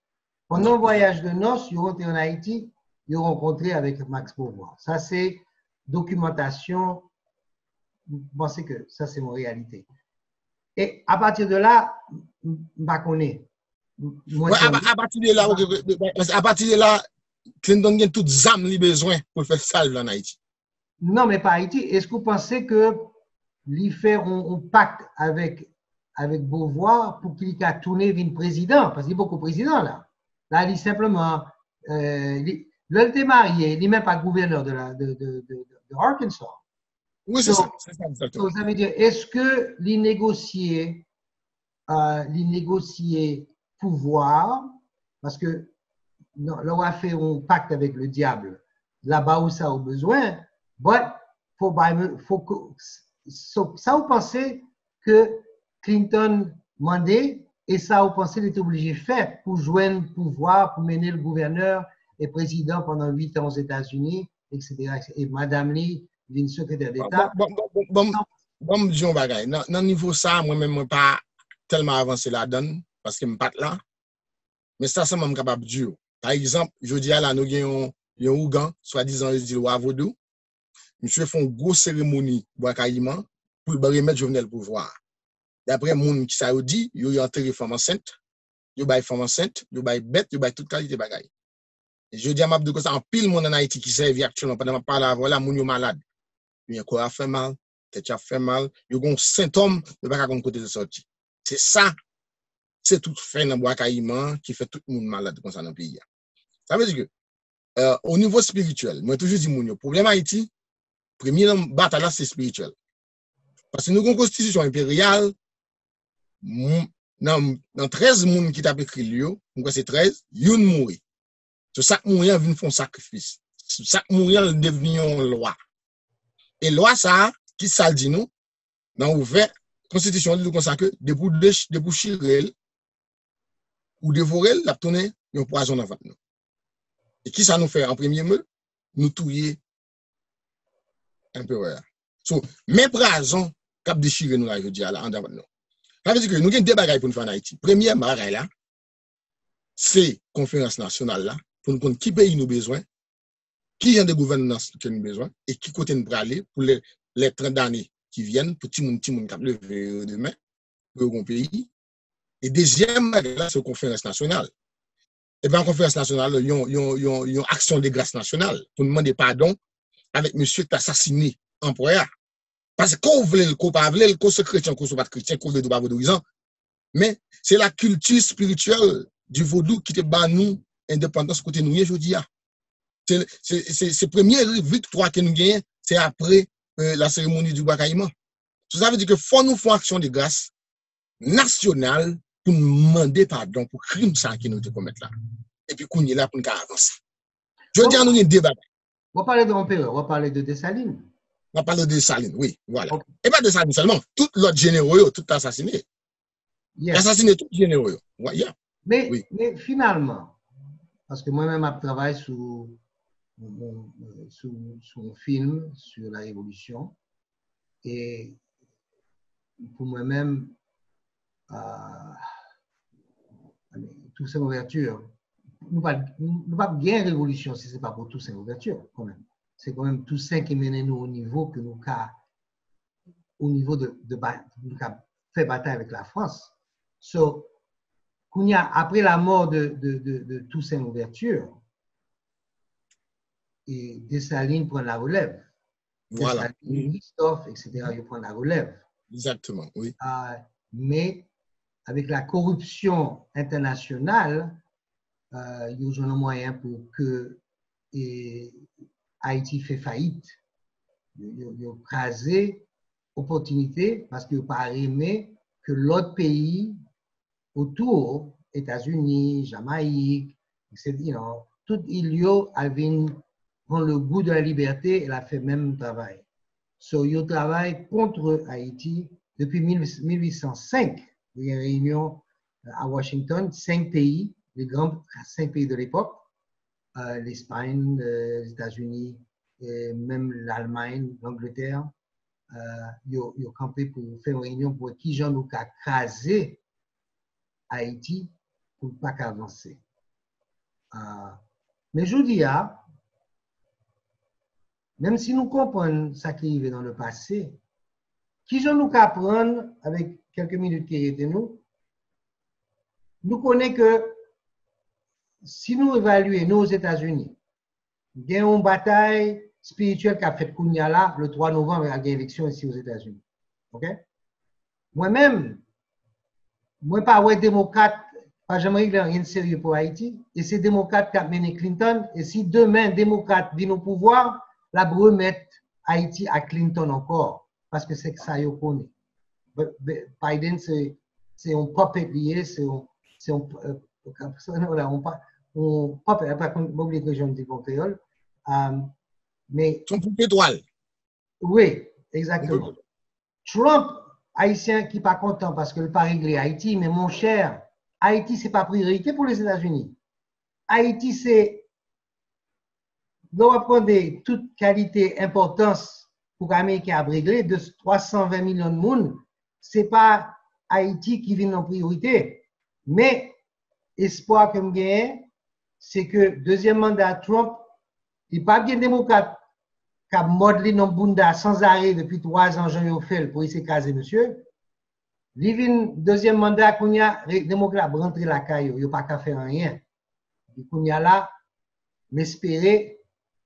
Pendant le voyage de noces, ils ont entré en Haïti, ils ont rencontré avec Max Beauvoir. Ça, c'est documentation. Je pense que ça, c'est mon réalité. Et à partir de là, je ne connais pas. Ouais, à partir de là, Clinton a toutes les âmes besoin pour faire ça en Haïti. Non, mais pas Haïti. Est-ce que vous pensez que lui faire un pacte avec Beauvoir pour qu'il a tourné vers président? Parce qu'il y a beaucoup de présidents là. Là, il simplement, il était marié, il n'est même pas gouverneur de Arkansas. Oui, c'est ça. Ça veut dire, est-ce que les négocier pouvoir, parce que là, on a fait un pacte avec le diable, là-bas où ça a besoin, mais ça, vous pensez que Clinton mandait, et ça, vous pensez qu'il était obligé de faire pour joindre le pouvoir, pour mener le gouverneur et président pendant 8 ans aux États-Unis, etc. Et Madame Lee, une secrétaire d'État. Bon, disons bagay. Dans niveau ça, moi-même, pas tellement avancé la donne, parce que je ne suis pas là. Mais ça, c'est même capable de dire. Par exemple, je dis à la, nous avons un Ougan, soi-disant, je dis le roi Vaudou. Monsieur fait une grosse cérémonie pour remettre Jovenel pouvoir. D'après les gens qui ça dit, ils ont enterré femme enceinte, ils ont femme enceinte, ils ont bête, ils ont toute qualité de bagaille. Je dis à Mabdou que ça, en pile monde en Haïti qui servent actuellement pendant que je parle avant, là, les gens malades. Le corps a fait mal, tête a fait mal, ils ont un symptôme, ils ne peuvent pas côté de sortie. C'est ça, c'est tout fait dans le bois caïman qui fait tout le monde malade comme ça dans le pays. Ça veut dire que, au niveau spirituel, moi, toujours dit, le problème Haïti, premier bataille, c'est spirituel. Parce que nous avons une constitution impériale, dans 13 personnes qui ont écrit le livre, c'est 13, ils ont mouru. Sur chaque mourant vient faire un sacrifice. Sur chaque mourant devient une loi. Et loi ça, qui ça dit nous, dans ouvert constitution dit comme ça que déboucher ou dévorer la tourner un poison dans nous. Et qui ça nous fait en premier lieu, nous tuer un peu. So, mes poisons cap déchirer nous là je dis là en devant nous. Ça veut dire que nous avons deux bagages pour nous faire en Haïti. Première bagaille là, c'est conférence nationale là pour nous connaître qui pays nous besoin, qui genre de gouvernance que nous besoin et qui côté nous aller pour les 30 années qui viennent pour tout le monde qui lever demain pour un pays. Et deuxième là, c'est conférence nationale. Et bien en conférence nationale, il y a une action de grâce nationale pour demander pardon avec monsieur qui a assassiné employeur. Parce que quand vous voulez le coup, pas voulez le coup, c'est chrétien, qu'on soit pas chrétien, qu'on veut pas vaudouisant. Mais c'est la culture spirituelle du vaudou qui te bat nous indépendance côté nous aujourd'hui. C'est première victoire que nous gagnons, c'est après la cérémonie du bakaïman. Ça veut dire que faut nous faire action de grâce nationale pour nous demander pardon pour crime ça qui nous te commettre là. Et puis qu'on est là pour nous avancer. Je dis à nous un débat. On va parler d'empereur, on va parler de Dessalines. On va parler de Dessalines, oui, voilà. Okay. Et pas de Dessalines seulement, tous l'autre généraux, tout assassiné. Yes. Assassiné tous les généraux. Ouais, yeah. Mais finalement, parce que moi-même, je travaille sur un film sur la Révolution, et pour moi-même, toutes ces ouvertures, nous ne pas bien révolution si ce n'est pas pour toutes ces ouvertures, quand même. C'est quand même tout ça qui mène nous au niveau que nous fait bataille avec la France. So, après la mort de Toussaint Louverture, et Dessalines prend la relève. Voilà. Dessalines, Christophe, etc., ils prennent la relève. Exactement, oui. Mais avec la corruption internationale, il y a un moyen pour que Haïti fait faillite. Il y a crasé opportunité parce qu'il n'y a pas aimé que l'autre pays autour, États-Unis, Jamaïque, etc., tout il avait prendre le goût de la liberté et a fait même travail. So, il travaille contre Haïti depuis 1805. Il y a une réunion à Washington, 5 pays, les grands 5 pays de l'époque, l'Espagne, les États-Unis, et même l'Allemagne, l'Angleterre, ils ont campé pour faire une réunion pour qui j'en ai crasé Haïti pour ne pas avancer. Mais je dis, même si nous comprenons ce qui est arrivé dans le passé, qui j'en nous apprendre avec quelques minutes qui étaient nous connaissons que si nous évaluons nos États-Unis, il y a une bataille spirituelle qui a fait Kounia là le 3 novembre avec l'élection ici aux États-Unis. OK? Moi-même, moi pas ouais démocrate, pas jamais rien de sérieux pour Haïti, et c'est démocrate qui a mené Clinton, et si demain démocrate vient au pouvoir, la remettre Haïti à Clinton encore, parce que c'est que ça y connaît. Biden, c'est un puppet lié, c'est un puppet, pas oublier que je ne dis pas créole, mais. Son poupée étoile. Oui, exactement. Trump, haïtien qui n'est pas content parce que le pas réglé Haïti, mais mon cher, Haïti, ce n'est pas priorité pour les États-Unis. Haïti, c'est. Doit prendre toute qualité, importance pour l'Amérique à régler de 320 millions de monde. Ce n'est pas Haïti qui vient en priorité. Mais espoir que je gagne, c'est que deuxième mandat Trump, il n'est pas bien démocrate qui a modelé dans Bunda sans arrêt depuis 3 ans, Jean Yofel, pour essayer de caser monsieur. Il deuxième mandat, qu'on y a démocrate rentrer la caille, il n'y a pas qu'à faire rien. Et qu'on y a là, m'espérer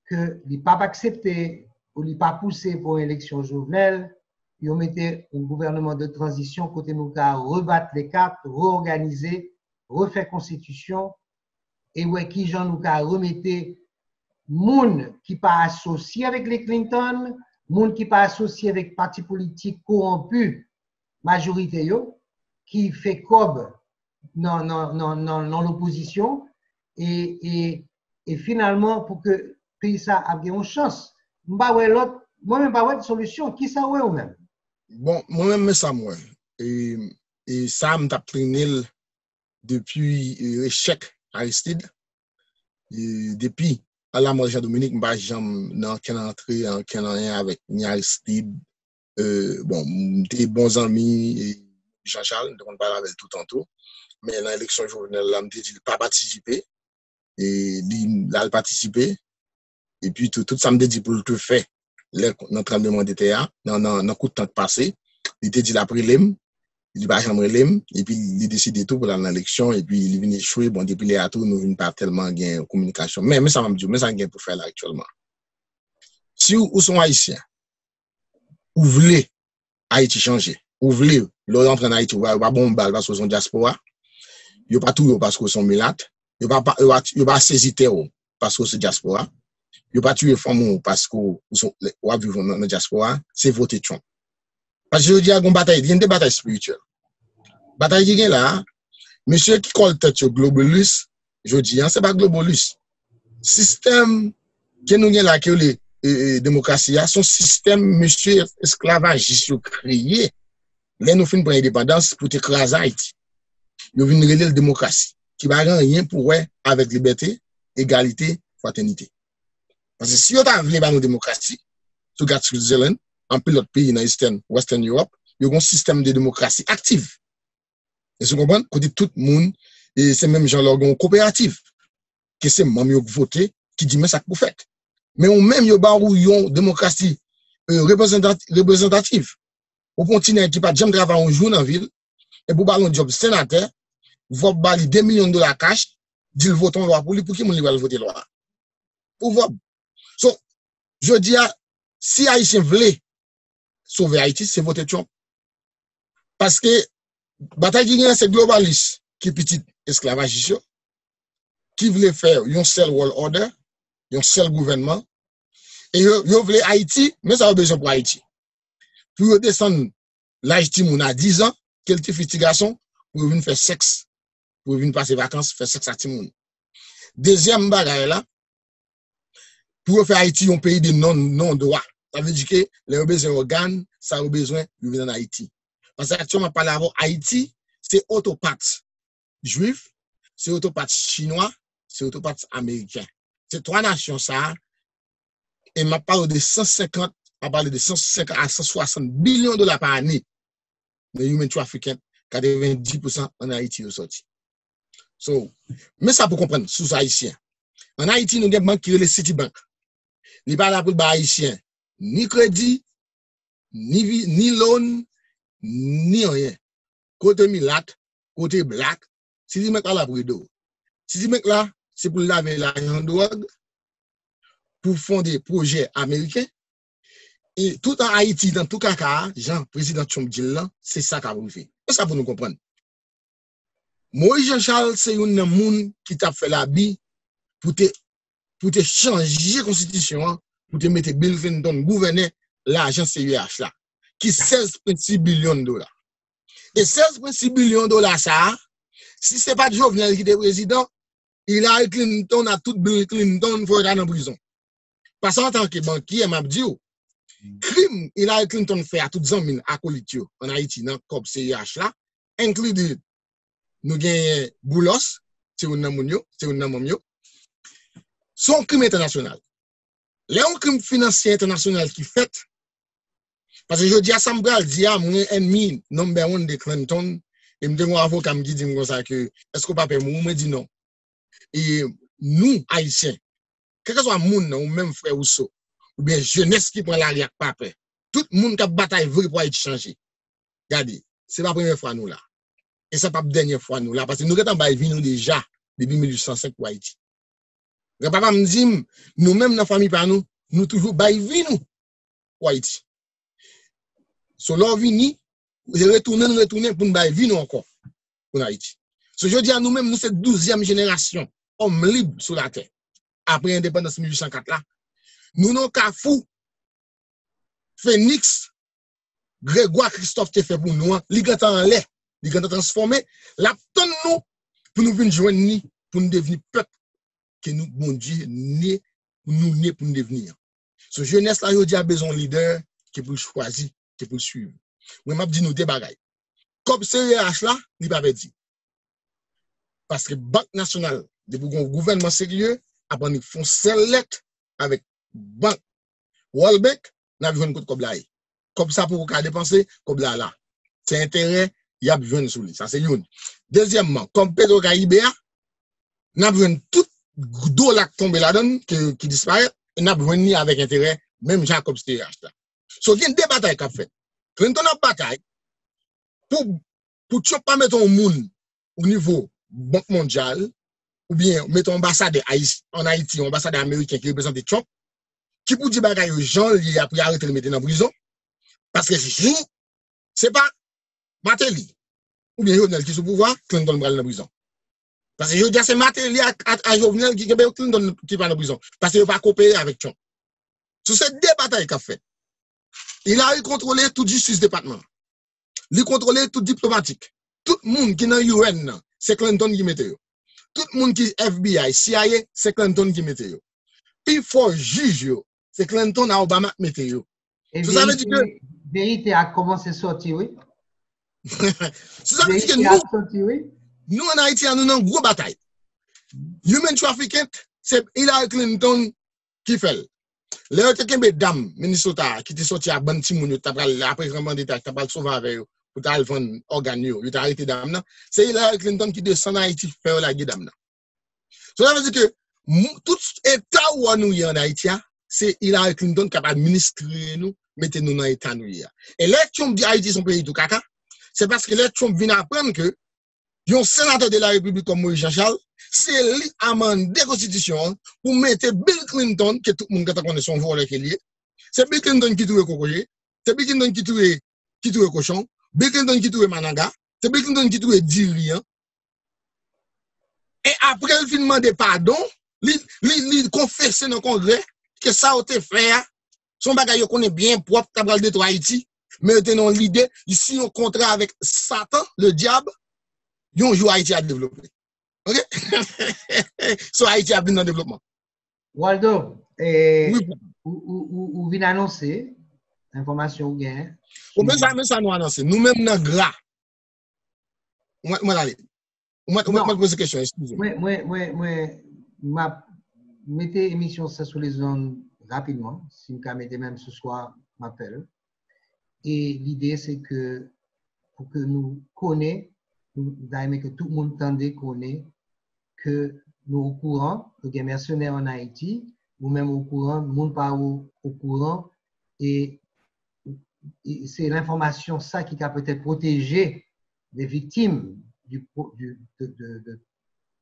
que il pas accepté ou il pas poussé pour une élection journelle, ils ont mis un gouvernement de transition côté nous à rebattre les cartes, réorganiser, refaire constitution et ouais qui j'en nous a remettre moun qui pas associé avec les Clinton, moun qui pas associé avec parti politique corrompu majorité yo qui fait cob dans l'opposition et finalement pour que pays ça a bien une chance. Moi-même, pas de solution. Qui ça ouais ou même? Bon, moi-même, ça, moi. Et ça, m'a traîné depuis l'échec Aristide. Depuis à la mort de Jean-Dominique, je n'ai jamais entré en rien avec ni Aristide. Bon, j'étais bons amis, Jean-Charles, on parle avec tout tantôt. Mais dans l'élection journelle, je n'ai pas participé. Et il a participé. Et puis, tout ça me dit pour le faire, notre tremblement de terre, dans un coup de temps passé, il te dit la prélème, il dit pas jamais prélème, et puis il décide tout pour l'élection, et puis il vient échouer, bon, depuis les atouts, nous ne pas tellement gagner communication. Mais ça m'a dit, mais ça gagne pour faire là actuellement. Si vous sont haïtiens, vous voulez Haïti changer, vous voulez, l'on entre en Haïti, vous va bon balle parce que son diaspora, il pas tout parce que son mulâtre, il pas saisir parce que c'est diaspora. Yo pas tuer femme parce que ou vivre dans la diaspora, c'est voter Trump. Parce que je dis à une bataille, il y a des batailles spirituelles. Bataille qui est là, monsieur qui colle tête au globalus, je dis, c'est pas globalus. Système que nous avons là, que les démocraties, son système, monsieur esclavagiste créé, là nous finissons pour l'indépendance pour écraser Haïti. Nous venons de la démocratie, qui va rien pour avec liberté, égalité, fraternité. Parce que si on a voulu nos démocratie, tu regardes Switzerland, en pilote pays dans Western Europe, il y a un système de démocratie active. Et vous comprenez? Côté tout le monde, et c'est même genre l'organe coopératif, que c'est même qui vote, qui dit mais ça pour faire. Mais on même yo ba ou yon démocratie représentative. Au continent qui pas jamais travailler un jour dans ville et pour ballon job sénateur, vous bali 2 millions de dollars cash, dit voter loi pour lui pour qui mon va voter loi. Pour voir. So, je dis si Haïtien veut sauver Haïti, c'est voter Trump. Parce que bataille qui c'est globaliste qui petit esclavagiste qui veut faire un seul world order, un seul gouvernement et yo veut Haïti, mais ça a besoin pour Haïti. Pour descendre l'âge Timoun à 10 ans, quel petit garçon pour venir faire sexe, pour venir passer vacances, faire sexe à Timoun. Deuxième bagaille là, pour faire Haïti un pays de non-droit. Ça veut dire que les besoin d'organes, ça a besoin de venir en Haïti. Parce qu'actuellement, par là, Haïti, c'est autopathe juif, c'est autopathe chinois, c'est autopathe américain. C'est 3 nations, ça. Et m'a parlé de 150, m'a parlé de 150 à 160 billions de dollars par année. Le human trafficking, 90% en Haïti est sorti. So, mais ça pour comprendre, sous haïtien. En Haïti, nous avons banque qui est le Citibank. Il n'y a pas là pour les haïtiens, ni crédit, ni loan, ni rien. Côté milat, côté black, si tu mets là pour dos. Si tu mets là, c'est pour laver l'argent de drogue, pour fonder des projets américains. Et tout en Haïti, dans tout cas, Jean, président Trump dit là, c'est ça qu'a fait. C'est ça pour nous comprendre. Moïse Jean-Charles, c'est un monde qui t'a fait la vie pour te changer la constitution, pour te mettre Bill Clinton gouverner l'argent CUH là, qui 16,6 billions de dollars. Et 16,6 billions de dollars, ça, si ce n'est pas Jovenel qui est président, Hillary Clinton a tout Bill Clinton pour aller en prison. Parce qu'en tant que banquier, m'a dit, crime Hillary Clinton fait à toutes les hommes à Colitio en Haïti, dans le COP CIH là, inclus nous gagnons Boulos, c'est un nom, son crime international. Là, un crime financier international qui fait, parce que je dis à Sambral, dit à mon ennemi, number 1 de Clinton, et me dit, mon avocat me dit comme ça que, est-ce que papa me dit non? Et nous, Haïtiens, quel que soit le monde, ou même frère ou so, ou bien jeunesse qui prend l'arrière papa, tout le monde qui a bataille vrai pour Haïti changer. Regardez, c'est pas la première fois nous là. Et c'est pas la dernière fois nous là, parce que nous avons déjà depuis 1805 pour Haïti. Papa me dit, nous-mêmes dans la famille par nous toujours baillons nous pour Haïti. So l'on vini, retourner pour nous bailler nous encore pour Haïti. So je dis à nous-mêmes, nous c'est 12e génération, hommes libres sur la terre. Après l'indépendance 1804 là, nous n'avons qu'à fou. Phoenix, Grégoire Christophe te fait pour nous, li gata en l'air, li gata transformé, la tonne nous pour nous venir joindre ni pour nous devenir peuple que nous bon Dieu né pour nous devenir. Ce jeunesse là, il a besoin de leader qui pour choisir, qui pour suivre. Moi m'a dit nous des bagailles. Comme CEH là, il pas dit. Parce que Banque nationale, depuis un gouvernement sérieux, a pris fonds select avec Banque World Bank, n'a besoin de comme là. Comme ça pour qu'on dépenser comme là. C'est intérêt, il y a besoin de sous lui. Ça c'est une. Deuxièmement, comme Petro-Caribéa, n'a besoin de tout dollar qui tombe là-dedans, qui disparaît, et n'a besoin ni avec intérêt, même Jacob CH là. So, il y a des batailles qu'a fait. Clinton a bataille pour tu pas mettre un monde au niveau Banque mondiale, ou bien mettre ambassade en Haïti, ambassade américaine qui représente Trump, qui pour dire bagaille aux gens, il a pris arrêter de le mettre dans la prison, parce que c'est pas Matéli, ou bien Jovenel qui est sous pouvoir, Clinton va dans la prison. Parce que je dis c'est matériel à Jovenel qui va en prison. Parce qu'il n'a pas coopéré avec Trump. Sur ces deux batailles qu'a fait, il a contrôlé toute justice département. Il a contrôlé tout diplomatique. Tout le monde qui est dans l'UN, c'est Clinton qui mette. Tout le monde qui est FBI, CIA, c'est Clinton qui mette. Puis fort juge, c'est Clinton à Obama qui mette. Et Ça veut dire que vérité a commencé à sortir, oui. ça veut dire que nous en Haïti, nous avons une grosse bataille. Human trafficking, c'est Hillary Clinton qui fait. Là, il y a une dame, Minnesota, qui est sortie à Bantimoun, après vraiment d'État, qui a sauvé avec eux, pour aller vendre organes, il a arrêté dame. C'est Hillary Clinton qui descend en Haïti, faire la guerre dame. Ça veut dire que tout État où nous y en Haïti, c'est Hillary Clinton qui a administré nous, mettez nous dans l'État nous y. Et là, Trump dit Haïti son pays tout caca, c'est parce que là, Trump vient apprendre que un sénateur de la République comme Maurice Jean-Charles, c'est lui amender la Constitution pour mettre Bill Clinton, que tout le monde connaît son volet qui est lié. C'est Bill Clinton qui tue Cocoyer, c'est Bill Clinton qui tue Cochon, Bill Clinton qui tue Mananga, c'est Bill Clinton qui tue Dirian. Et après le film de pardon, il confesse dans le Congrès que ça a été fait. Son bagage connaît bien propre, tabral de Haïti, mais tenons l'idée, ici on contrat avec Satan, le diable. Yon joue Haïti à développer. OK? So Haïti a bien dans le développement. Waldo, Oui. ou vient annoncer information ou gain. Mais ça nous annonce. Nous-mêmes dans gras. Moi allez. Moi pose une question, excusez-moi. Moi mettez émission ça sur les zones rapidement. Si vous mettez même ce soir, m'appelle. Et l'idée c'est que pour que nous connaissions, d'ailleurs que tout le monde tendait connaît que nous au courant que des mercenaires en Haïti ou même au courant, le monde pas au courant et c'est l'information ça qui a peut-être protégé les victimes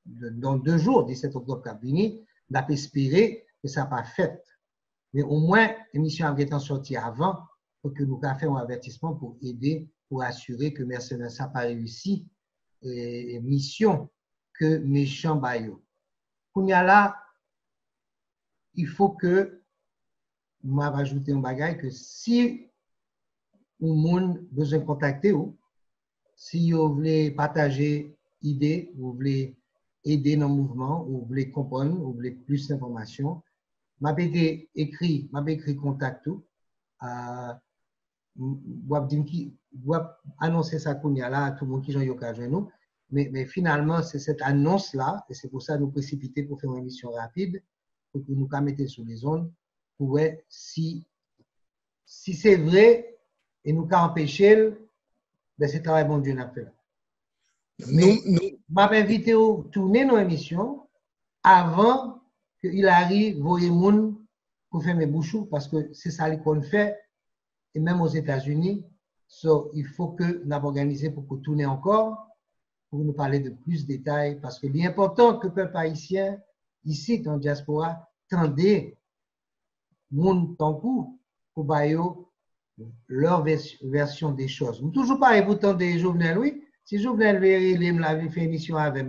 dans 2 jours, 17 octobre Cabini, d'être espéré que ça n'a pas fait. Mais au moins, l'émission a été sortie avant pour que nous fassions un avertissement pour aider, pour assurer que mercenaires ça n'a pas réussi mission que méchant bayo. Qu'on y a là, il faut que moi rajouter un bagage que si le monde besoin de contacter ou si vous voulez partager idées, vous voulez aider dans le mouvement, vous voulez comprendre, vous voulez plus d'informations, m'a écrit contact ou annoncer ça qu'on y a là à tout le monde qui j'en occasion nous. Mais finalement, c'est cette annonce-là, et c'est pour ça que nous précipiter pour faire une émission rapide, pour que nous mettions sur les zones, pour voir si c'est vrai, et nous empêcher, ben c'est travail bon Dieu n'a fait. Mais m'a invité à tourner nos émissions avant qu'il arrive, voyez moun pour faire mes bouchons, parce que c'est ça qu'on fait, et même aux États-Unis, il faut que nous organisions pour que tourner encore, pour nous parler de plus de détails, parce que l'important que le peuple haïtien, ici, dans la diaspora, tendait monde tant coup pour bailler leur version des choses. Toujours pareil, vous tendez Jovenel, oui. Si Jovenel il m'avait fait émission avec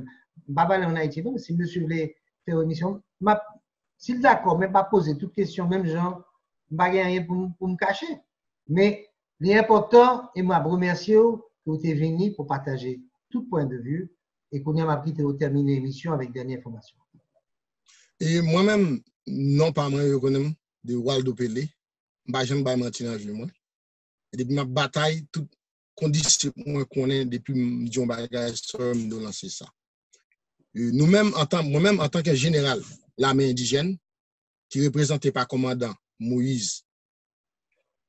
Baba en Haïti, non, si monsieur voulait faire émission, s'il d'accord, mais pas poser toutes questions, même genre, je n'ai rien pour me cacher. Mais l'important, et moi, remercier que vous êtes venu pour partager tout point de vue et qu'on a appris à terminer l'émission avec dernière information. Et moi-même, non pas moi, je connais de Waldo Pelé, je ne vais pas mentir dans le moi. Et depuis ma bataille, toute condition que je connais depuis que je lancer ça. Nous-mêmes, moi-même, en tant que général, l'armée indigène, qui représentait par commandant Moïse,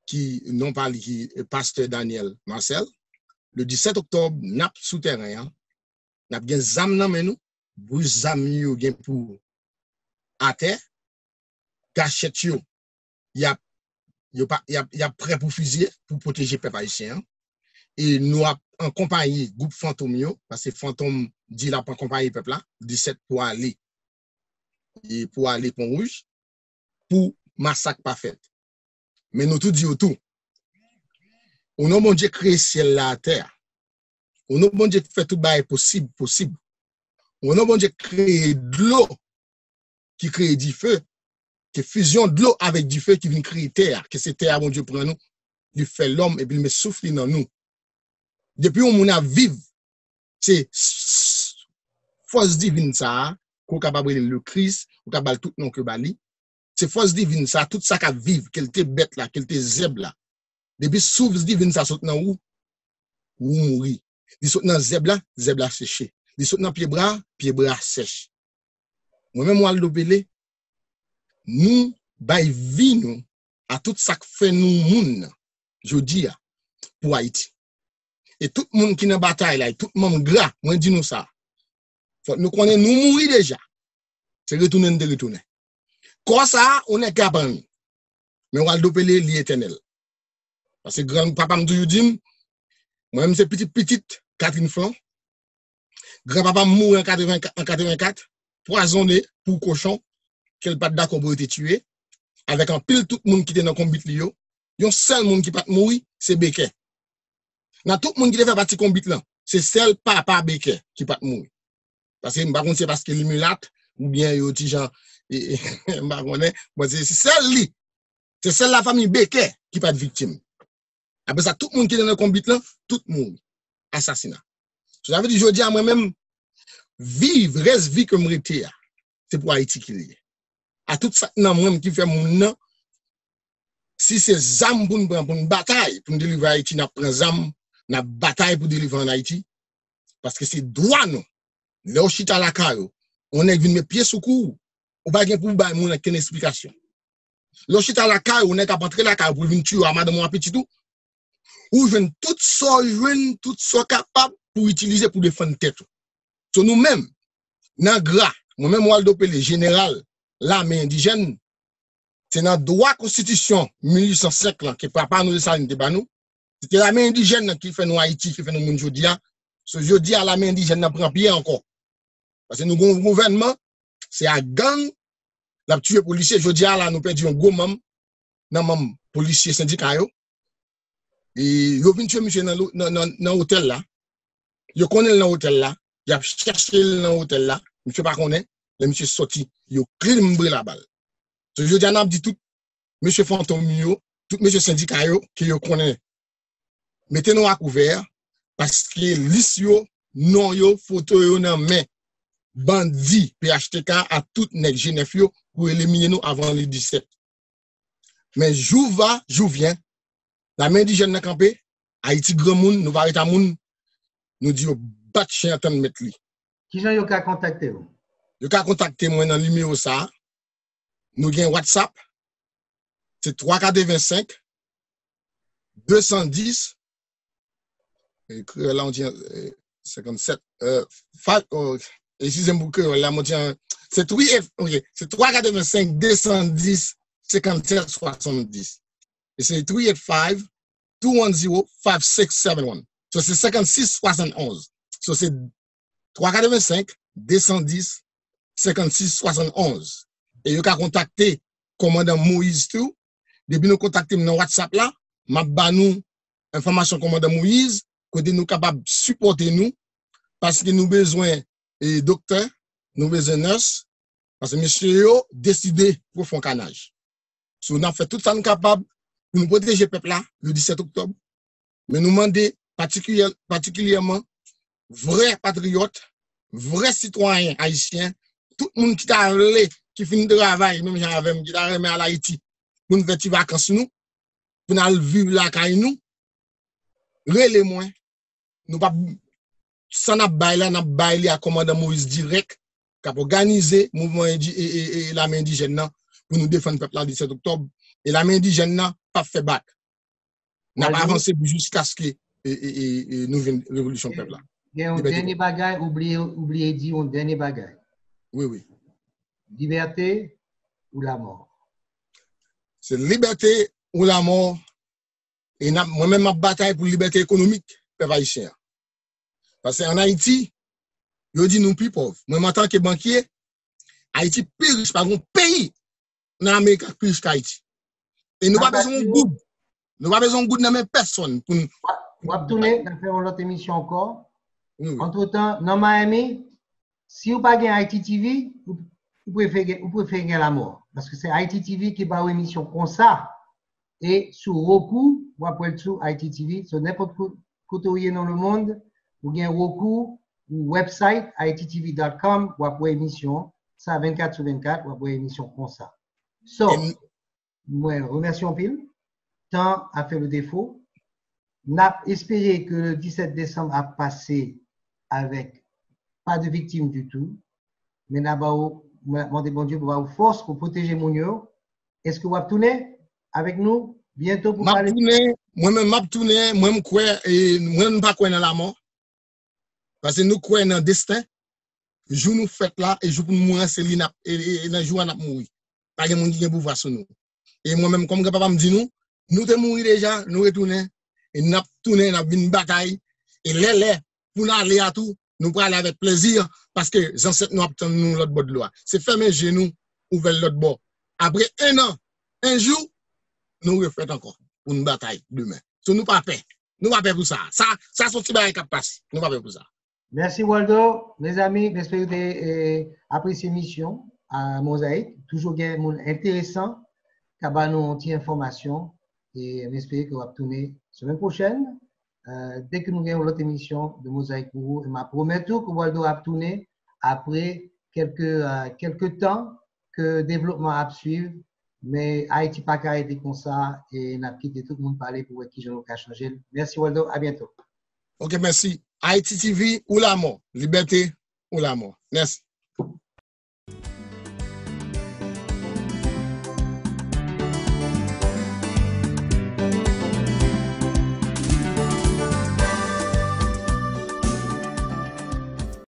qui non pas qui pasteur Daniel Marcel, le 17 octobre, n'a souterrain, n'a bien zam nan men nous, vous zam yo gen pour à terre, cachette yo, y a prêt pour fusiller, pour protéger peuple haïtien. Et nous en compagnie groupe fantôme yo, parce que fantôme dit la pour compagnie peuple là, 17 pour aller Pont-Rouge, pour massacre pas fait. Mais nous tout dit tout. On a bon Dieu créé ciel la terre. On a bon Dieu fait tout bail possible. On a bon Dieu créé de l'eau qui crée du feu, qui fusion de l'eau avec du feu qui vient créer terre, que c'est terre, mon Dieu, prend nous, il fait l'homme et puis il met souffle dans nous. Depuis où on a vivre, c'est force divine ça, qu'on capable le Christ, qu'on capable tout non que bali. C'est force divine ça, tout ça qui vivre, qu'elle était bête là, qu'elle était zèbre là. Depuis source divine ça saute dans où mourir. Il saute dans zèbre là séché. Il saute dans pied bras sèche. Moi-même, moi, le belé, nous, bay vie nous, à tout ça qui fait nous, moun, je dis, pour Haïti. Et tout le monde qui est dans bataille là, tout le monde gras, moi, dis nous ça. Faut nous connaissons, nous mourir déjà. C'est retourner, de retourner. Comme ça, on est capable. Mais on va le belé l'éternel. Parce que grand papa me dit, moi-même, c'est petite, Catherine Flan. Grand papa mourit en 84, poisonné pour cochon, qu'elle pas d'accord pour être tué, avec un pile tout le monde qui était dans le combat là. Yon seul monde qui pas mourir, c'est Becker. Dans tout le monde qui fait partie combat là, c'est seul papa Becker qui pas mourir. Parce que par contre c'est parce que il mulâtre ou bien yo ti gens m'pa connaît, c'est seul lui. C'est seul la famille Becker qui pas de victime. Après ça tout le monde qui est dans le combat là, tout mourir. Assassinat. Ça veut dire je dis à moi-même vivre reste vie comme rété. C'est pour Haïti qui est. À tout ça nan moi qui fait mon nom. Si c'est zam pour une bataille pour délivrer Haïti, n'a prend zam, n'a bataille pour délivrer en Haïti parce que c'est droit nous. Là chita la caillou, on est venu mettre pied sous cou. On pas gen pour ba mon aucune explication. Là chita la caillou, on est capable entrer la caillou pour venir tuer madame mon petit tout. Ou jeune tout ça capable pour utiliser pour défendre tête. So nous-mêmes nan gras, moi-même Waldo Pelé général l'armée indigène. C'est dans droit constitution 1805 là que papa nous ça débat nous. C'était la main indigène qui fait nous Haïti qui fait nous moun jodia. Ce jodia la main indigène n'a prend pied encore. Parce que nous gouvernement c'est à gang la tuer policier jodia là nous perdu un gros membre dans membre policier syndicat yo. Et yo vinn tuer monsieur dans hôtel là. Yo connaît dans hôtel là, il a cherché dans hôtel là, monsieur pas connaît, le monsieur sorti, yo climbré la balle. Je dis à dit tout, monsieur Fantomio, tout monsieur syndicat qui yo connaît. Mettez-nous à couvert parce que liste yo, non yo, photo yo nan main. Bandi PHTK à tout nèg Genève yo pour éliminer nous avant le 17. Mais jou va, jou vient. La main indigène nan campé, Haïti grand moun, nous va arrêter moun, nous dit bat chien attend mettre li. Qui gens yo ka contacter vous? Yo ka contacter moi dans numéro ça. Nous avons WhatsApp, c'est 385 210, là on dit 57, excusez-moi, là on dit, c'est 385 210 57 70. Et c'est 385 210 5671. So c'est 56 71. So c'est 385 210 56 71. Et vous pouvez contacter commandant Moïse tout. Depuis nous contacter dans WhatsApp là, m'a ba nous information commandant Moïse, côté nous capable supporter nous parce que nous besoin et docteur, nous besoin nurse parce que monsieur yo décidé pour faire canage. So on a fait tout ça nous capable pour nous protéger peuple là le 17 octobre. Mais nous demander particulièrement vrais patriotes, vrais citoyens haïtiens, tout le monde qui t'a allé qui finit de travail, même j'en avais qui t'a remis à Haïti, pour nous faire des vacances nous, pour nous vivre là caille nous, relais moins, nous pas ça n'a bail n'a bail à commandant Moïse direct qui a organisé mouvement et la main indigène pour nous défendre le peuple le 17 octobre et la main indigène pas fait battre. N'a pas avancé jusqu'à ce que nous vienne révolution peuple là. Il y a un dernier bagage oublié dit un dernier bagage. Oui. Liberté ou la mort? C'est liberté ou la mort. Et moi-même, ma bataille pour liberté économique, peuple haïtien. Parce qu'en Haïti, je dis nous plus pauvres. Moi, en tant que banquier, Haïti plus riche par un pays dans l'Amérique plus riche qu'Haïti. Et nous n'avons pas besoin de goût. Nous n'avons pas besoin de goût de même personne. On va tourner, on va faire une autre émission encore. Oui. Entre-temps, dans Miami, Si vous n'avez pas ITTV, vous pouvez faire la mort. Parce que c'est ITTV qui va une émission comme ça. Et sur Roku, vous pouvez être sur ITTV. Sur n'importe côté dans le monde, vous avez Roku ou website ittv.com, vous pouvez émission. Ça, 24 sur 24, vous pouvez émission comme ça. Moi, remercions pile. Temps a fait le défaut. N'a espéré que le 17 décembre a passé avec pas de victimes du tout. Mais n'a pas demandé bon Dieu pour avoir force pour protéger mon yo. Est-ce que vous avez tourné avec nous bientôt pour parler? Moi-même, je tourné, moi-même, je pas croire dans la mort. Parce que nous croyons dans le destin. Jour nous fait là, et jour pour nous mourir, c'est l'INAP, et dans le jour, on a mouru. Pas de monde qui a pouvoir sur nous. Et moi-même, comme papa me dit nous te mourir déjà, nous retournons, et nous tourné, nous avons une bataille, et pour nous aller à tout, nous pourrons aller avec plaisir, parce que les ancêtres nous attendent nous l'autre bord de loi. C'est fermer genoux, ouvrir l'autre bord. Après un an, un jour, nous refaisons encore pour une bataille demain. So, nous pas peur. Nous pas peur pour ça. Ça c'est un petit bail qui passe. Nous pas peur pour ça. Merci Waldo. Mes amis, j'espère que vous avez apprécié l'émission à Mosaïque. Toujours intéressant. Nous avons une information et j'espère que vous allez tourner la semaine prochaine. Dès que nous avons l'autre émission de Mosaïque pour vous, je me promets que Waldo va tourner après quelques temps que le développement a suivi. Mais Haïti pas qu'à être comme ça et n'a quitté tout le monde parler pour qui je vais changer. Merci Waldo, à bientôt. Ok, merci. Haïti TV ou la mort. Liberté ou la mort. Merci.